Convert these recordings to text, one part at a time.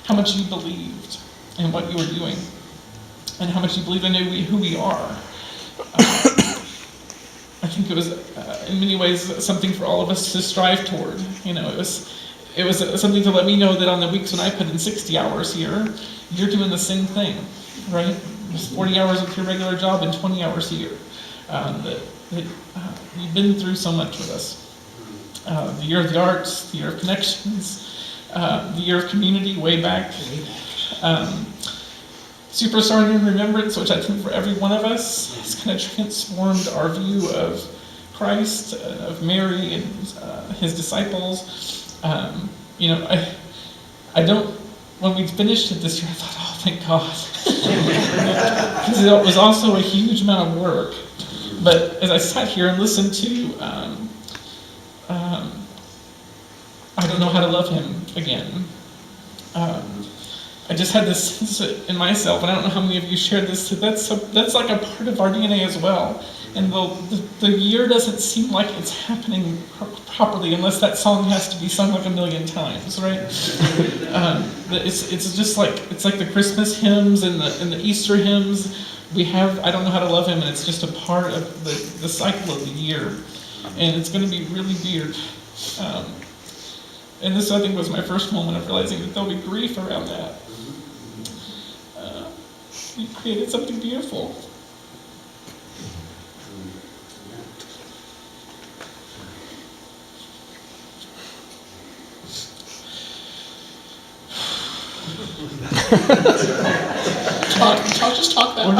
how much you believed in what you were doing, and how much you believed in who we are. I think it was, in many ways, something for all of us to strive toward. It was something to let me know that on the weeks when I put in 60 hours here, you're doing the same thing, right? Just 40 hours with your regular job and 20 hours here. You've been through so much with us. The year of the arts, the year of connections, the year of community way back. Superstar in Remembrance, which I think for every one of us has kind of transformed our view of Christ, of Mary and his disciples. I don't, when we finished it this year, I thought, oh, thank God. Because it was also a huge amount of work. But as I sat here and listened to I Don't Know How to Love Him again, I just had this sense in myself, and I don't know how many of you shared this, that's like a part of our DNA as well. And the year doesn't seem like it's happening properly unless that song has to be sung like a million times, right? It's just like, it's like the Christmas hymns and the Easter hymns. We have I Don't Know How to Love Him, and it's just a part of the cycle of the year. And it's going to be really weird. And this, I think, was my first moment of realizing that there'll be grief around that. We created something beautiful. Just talk that way.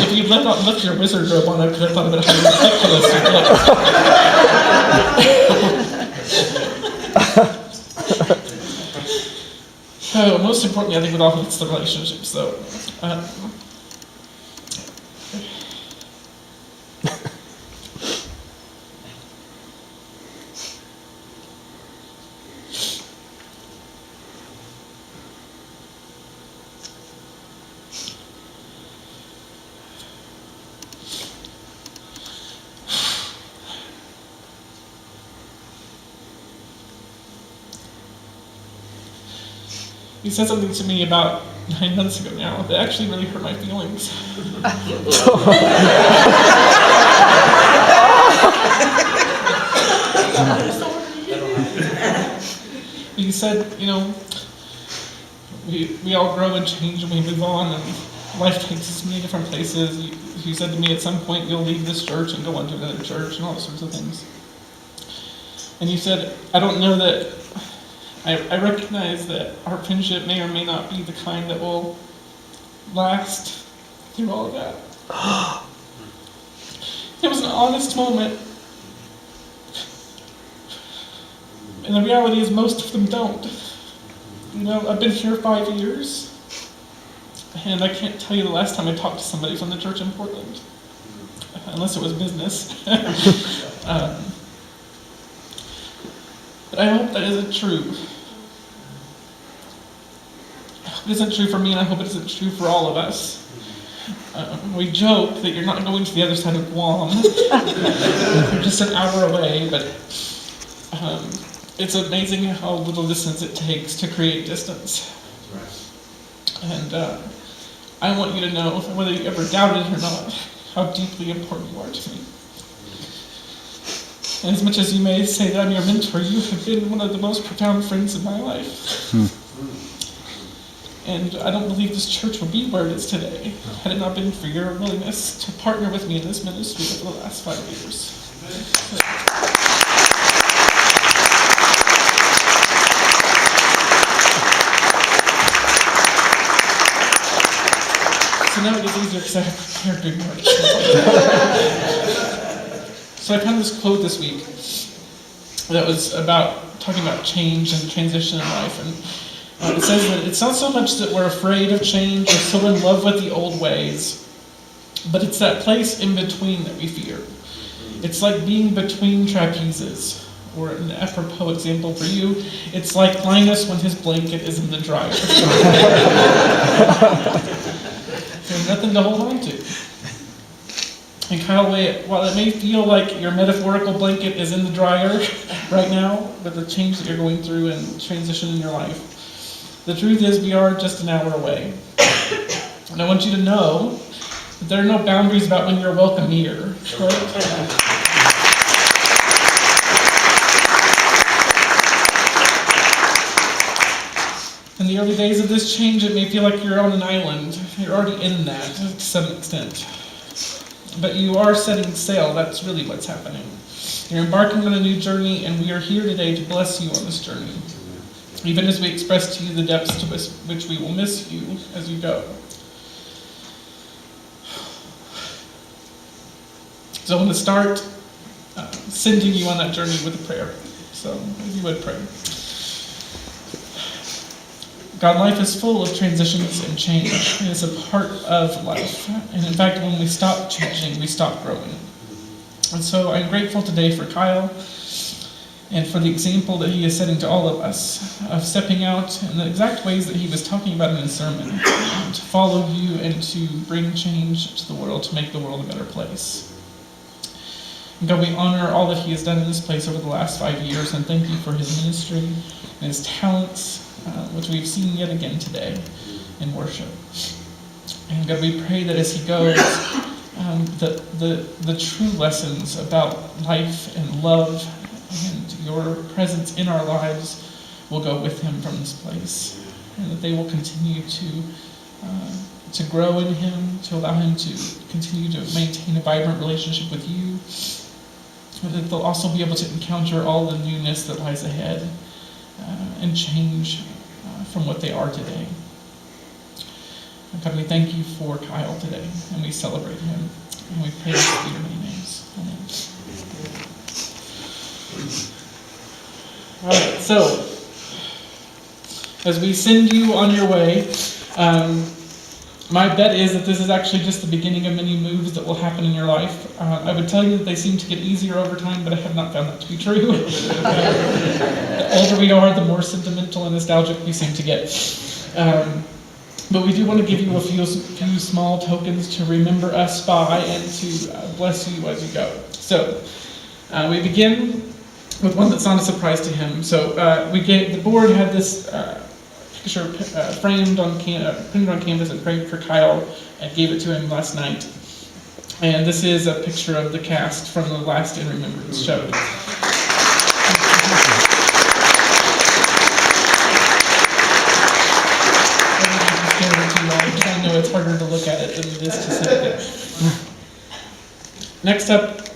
If you'd left your wizard robe on, I could have thought about how ridiculous you look. So, most importantly, I think with all it's the relationships, though. He said something to me about 9 months ago now that actually really hurt my feelings. He said, we all grow and change and we move on, and life takes us many different places. He said to me, at some point you'll leave this church and go on to another church and all sorts of things. And he said, I don't know that I recognize that our friendship may or may not be the kind that will last through all of that. It was an honest moment. And the reality is most of them don't. I've been here 5 years, and I can't tell you the last time I talked to somebody from the church in Portland, unless it was business. But I hope that isn't true. I hope it isn't true for me, and I hope it isn't true for all of us. We joke that you're not going to the other side of Guam. You're just an hour away, but it's amazing how little distance it takes to create distance. And I want you to know, whether you ever doubted it or not, how deeply important you are to me. And as much as you may say that I'm your mentor, you have been one of the most profound friends in my life. And I don't believe this church would be where it is today had it not been for your willingness to partner with me in this ministry over the last 5 years. So now it gets easier because I have prepared big much. So I found this quote this week that was talking about change and transition in life, and it says that it's not so much that we're afraid of change or so in love with the old ways, but it's that place in between that we fear. It's like being between trapezes, or an apropos example for you, it's like Linus when his blanket is in the dryer. There's nothing to hold on to. And Kyle, while it may feel like your metaphorical blanket is in the dryer right now with the change that you're going through and transition in your life, the truth is we are just an hour away. And I want you to know that there are no boundaries about when you're welcome here, right? In the early days of this change, it may feel like you're on an island. You're already in that to some extent. But you are setting sail. That's really what's happening. You're embarking on a new journey, and we are here today to bless you on this journey, even as we express to you the depths to which we will miss you as you go. So I want to start sending you on that journey with a prayer. So if you would pray. God, life is full of transitions and change. It is a part of life. And in fact, when we stop changing, we stop growing. And so I'm grateful today for Kyle and for the example that he is setting to all of us of stepping out in the exact ways that he was talking about in his sermon, to follow you and to bring change to the world, to make the world a better place. And God, we honor all that he has done in this place over the last 5 years, and thank you for his ministry and his talents, which we've seen yet again today in worship. And God, we pray that as he goes, the true lessons about life and love and your presence in our lives will go with him from this place, and that they will continue to grow in him, to allow him to continue to maintain a vibrant relationship with you, and that they'll also be able to encounter all the newness that lies ahead and change from what they are today. And God, we thank you for Kyle today, and we celebrate him, and we pray this in your many names. Amen. All right, so as we send you on your way, my bet is that this is actually just the beginning of many moves that will happen in your life. I would tell you that they seem to get easier over time, but I have not found that to be true. The older we are, the more sentimental and nostalgic we seem to get. But we do want to give you a few small tokens to remember us by and to bless you as you go. So we begin with one that's not a surprise to him. So the board had this picture framed on printed on canvas and framed for Kyle, and gave it to him last night. And this is a picture of the cast from the last In Remembrance show. I know it's harder to look at it than it is to see it there. Next up,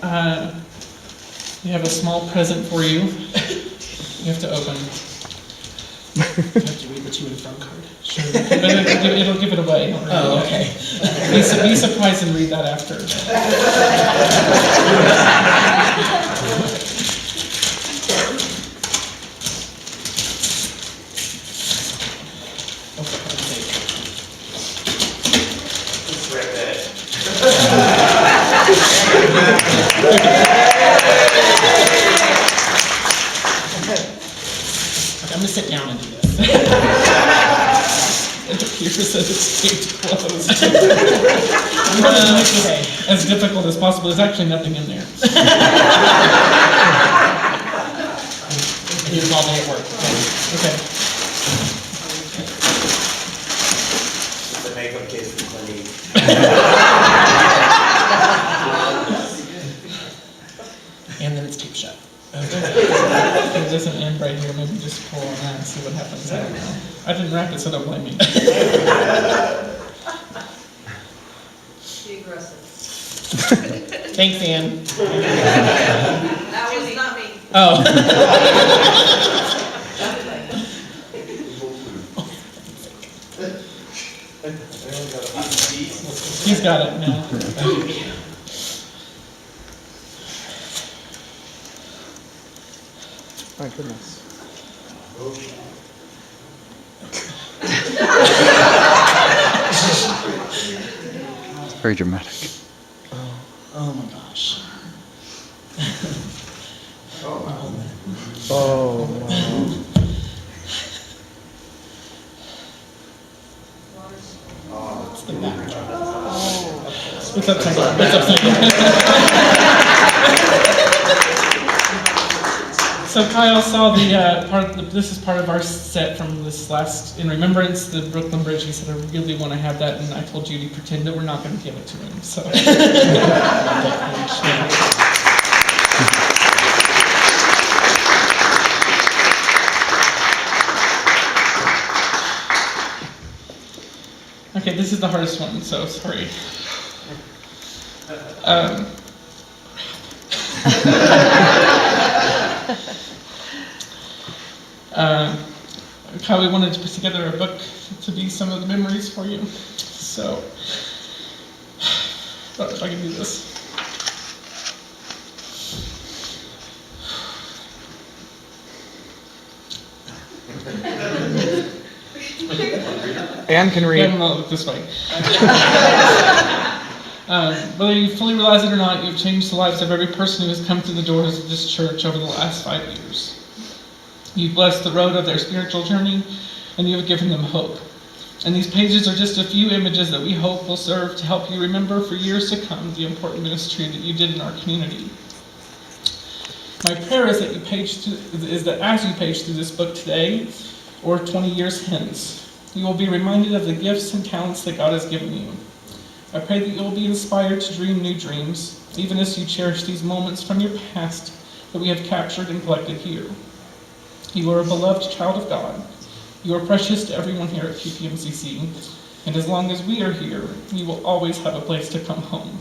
we have a small present for you. You have to open. You have to read the to and from card. Sure. But it'll give it away. Oh, okay. Be surprised and read that after. I'm going to sit down and do this. It appears that it's taped closed. As difficult as possible. There's actually nothing in there. He was all day at work. Okay. The makeup case is clean. And then it's taped shut. It doesn't end right here. Maybe just pull on that and see what happens. I don't know. I didn't wrap it, so don't blame me. Be aggressive. Thanks, Ann. That was not me. Oh. He's got it now. My goodness. Very dramatic. Oh my gosh. Oh, wow. It's the backdrop. It's upside down. It's upside down. So Kyle saw the this is part of our set from this last, in remembrance, the Brooklyn Bridge. He said, I really want to have that, and I told Judy, pretend that we're not going to give it to him. So. Okay, this is the hardest one, so sorry. Kyle, we wanted to put together a book to be some of the memories for you. So, if I can do this. Anne can read. Yeah, no, look this way. Whether you fully realize it or not, you've changed the lives of every person who has come through the doors of this church over the last 5 years. You've blessed the road of their spiritual journey, and you have given them hope. And these pages are just a few images that we hope will serve to help you remember for years to come the important ministry that you did in our community. My prayer is that as you page through this book today, or 20 years hence, you will be reminded of the gifts and talents that God has given you. I pray that you will be inspired to dream new dreams, even as you cherish these moments from your past that we have captured and collected here. You are a beloved child of God. You are precious to everyone here at PPMCC, and as long as we are here, you will always have a place to come home.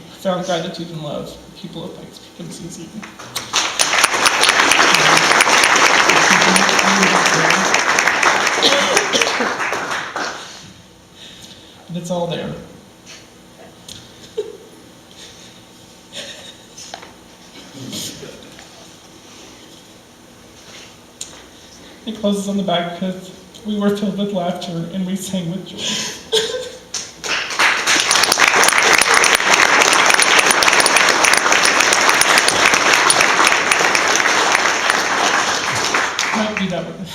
Profound gratitude and love, people of PPMCC. And it's all there. It closes on the back because we were filled with laughter and we sang with joy. Might be that one.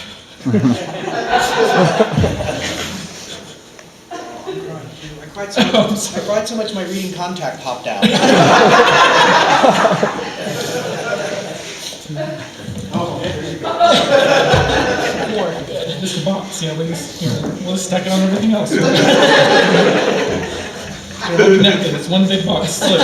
I cried so much my reading contact popped out. Just a box, yeah, we'll just stack it on everything else. They're all connected, it's one big box. Slip.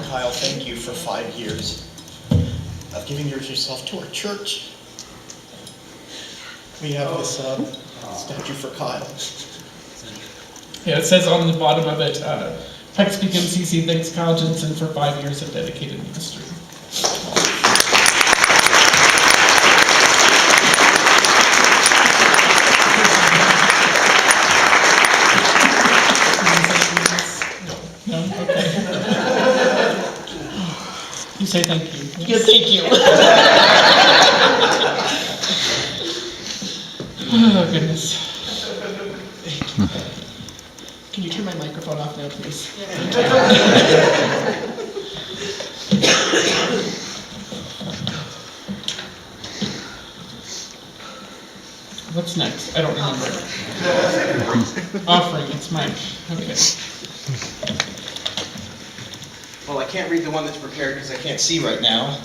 Kyle, thank you for 5 years of giving yourself to our church. We have this statue for Kyle. Yeah, it says on the bottom of it, PPMCC thanks Kyle Jensen for 5 years of dedicated ministry. No? Okay. You say thank you. Yes, thank you. Oh, goodness. Can you turn my microphone off now, please? What's next? I don't remember. Offering, it's Mike. Okay. Well, I can't read the one that's prepared because I can't see right now.